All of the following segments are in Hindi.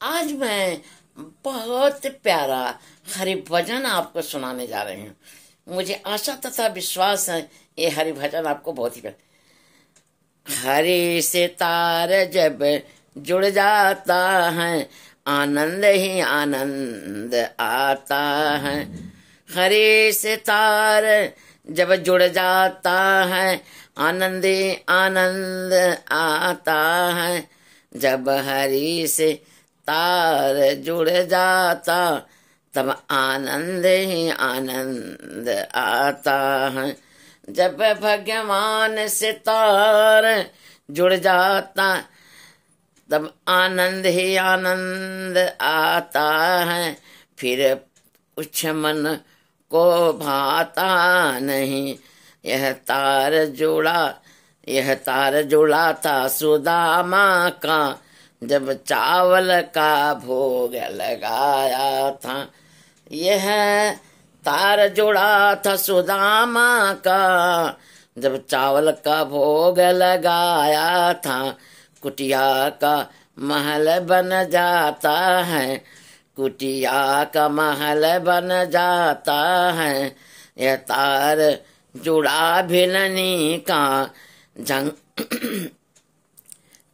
आज मैं बहुत प्यारा हरि भजन आपको सुनाने जा रही हूँ। मुझे आशा तथा विश्वास है ये हरि भजन आपको बहुत ही हरि से तार जब जुड़ जाता है आनंद ही आनंद आता है। हरि से तार जब जुड़ जाता है आनंद ही आनंद आता है। जब हरि से तार जुड़ जाता तब आनंद ही आनंद आता है। जब भगवान से तार जुड़ जाता तब आनंद ही आनंद आता है। फिर कुछ मन को भाता नहीं। यह तार जुड़ा था सुदामा का जब चावल का भोग लगाया था। यह तार जुड़ा था सुदामा का जब चावल का भोग लगाया था। कुटिया का महल बन जाता है, कुटिया का महल बन जाता है। यह तार जुड़ा भिलनी का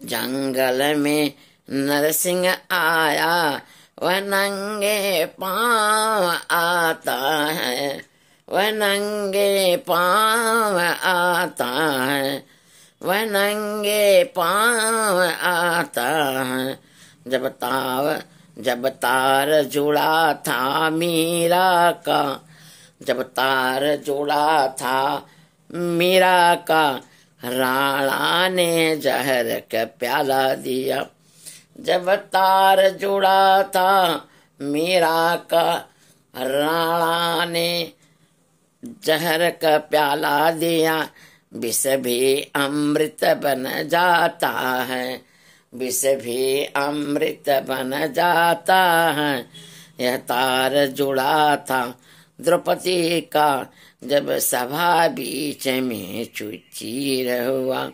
जंगल में नरसिंह आया वह नंगे पांव आता है, वह नंगे पांव आता है, वह नंगे पांव आता है। जब तार जुड़ा था मीरा का, जब तार जुड़ा था मीरा का राणा ने जहर का प्याला दिया। जब तार जुड़ा था मीरा का राणा ने जहर का प्याला दिया। विष भी अमृत बन जाता है, विष भी अमृत बन जाता है। यह तार जुड़ा था द्रौपदी का जब सभा बीच में चुचीर हुआ।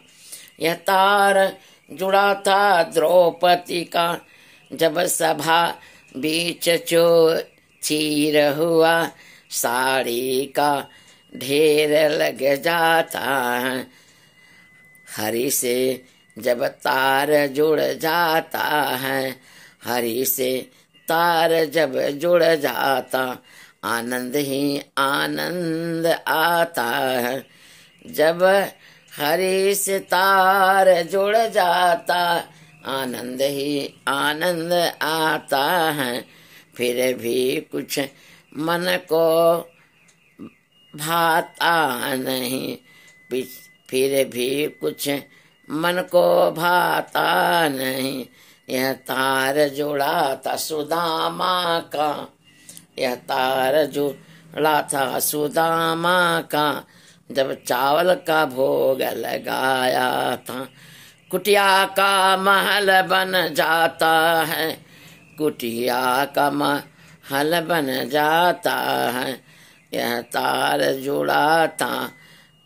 यह तार जुड़ा था द्रौपदी का जब सभा बीच चीर हुआ। साड़ी का ढेर लग जाता है। हरि से जब तार जुड़ जाता है, हरि से तार जब जुड़ जाता आनंद ही आनंद आता है। जब हरि से तार जुड़ जाता आनंद ही आनंद आता है। फिर भी कुछ मन को भाता नहीं, फिर भी कुछ मन को भाता नहीं। यह तार जुड़ा था सुदामा का, यह तार जुड़ा था सुदामा का जब चावल का भोग लगाया था। कुटिया का महल बन जाता है, कुटिया का महल बन जाता है। यह तार जुड़ा था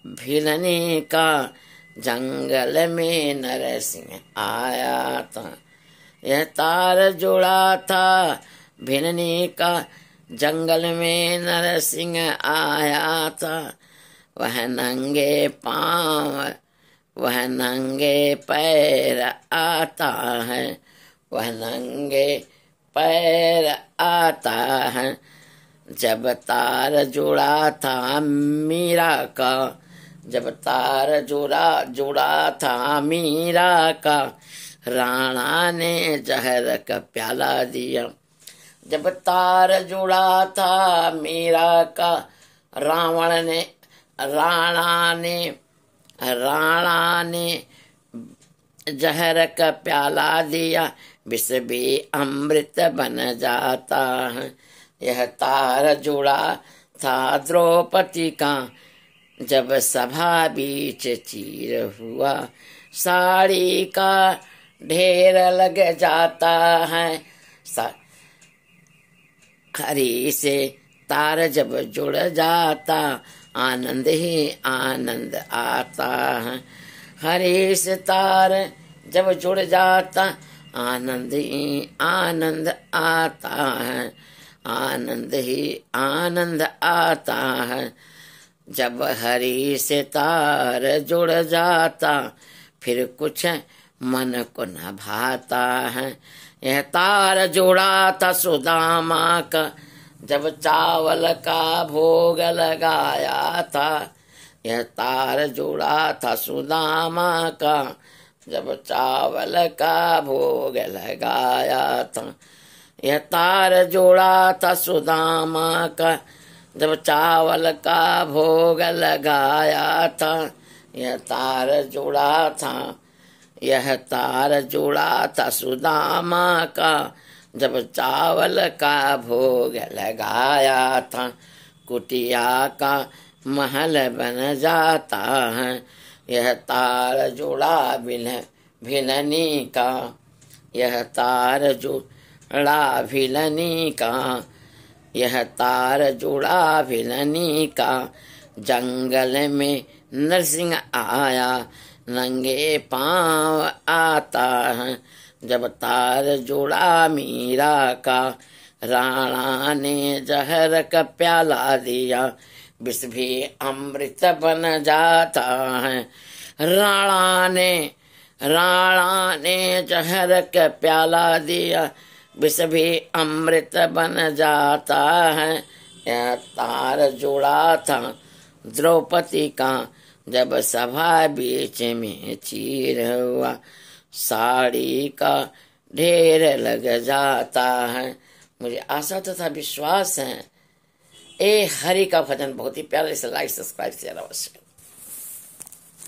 भिलनी का जंगल में नरसिंह आया था। यह तार जुड़ा था भिलनी का जंगल में नरसिंह आया था। वह नंगे पांव वह नंगे पैर आता है, वह नंगे पैर आता है। जब तार जुड़ा था मीरा का, जब तार जुड़ा था मीरा का राणा ने जहर का प्याला दिया। जब तार जुड़ा था मीरा का राणा ने जहर का प्याला दिया। विष भी अमृत बन जाता है। यह तार जुड़ा था द्रौपदी का जब सभा बीच चीर हुआ। साड़ी का ढेर लग जाता है। हरि से तार जब जुड़ जाता आनंद ही आनंद आता है। हरि से तार जब जुड़ जाता आनंद ही आनंद आता है, आनंद ही आनंद आता है। जब हरि से तार जुड़ जाता, फिर कुछ मन को न भाता है। यह तार जुड़ा था सुदामा का, जब चावल का भोग लगाया था। यह तार जुड़ा था सुदामा का, जब चावल का भोग लगाया था। यह तार जुड़ा था सुदामा का, जब चावल का भोग लगाया था। यह तार जुड़ा था, यह तार जुड़ा था सुदामा का, जब चावल का भोग लगाया था। कुटिया का महल बन जाता है, यह तार जुड़ा भिलनी का। यह तार जुड़ा भिलनी का, यह तार जुड़ा भिलनी का। जंगल में नरसिंह आया, नंगे पांव आता है। जब तार जुड़ा मीरा का, राणा ने जहर का प्याला दिया, विष भी अमृत बन जाता है। राणा ने जहर का प्याला दिया, विष भी अमृत बन जाता है। यह तार जुड़ा था द्रौपदी का, जब सभा बीच में चीर हुआ, साड़ी का ढेर लग जाता है। मुझे आशा तथा विश्वास है ए हरि का भजन बहुत ही प्यारा। इसे लाइक सब्सक्राइब शेयर अवश्य।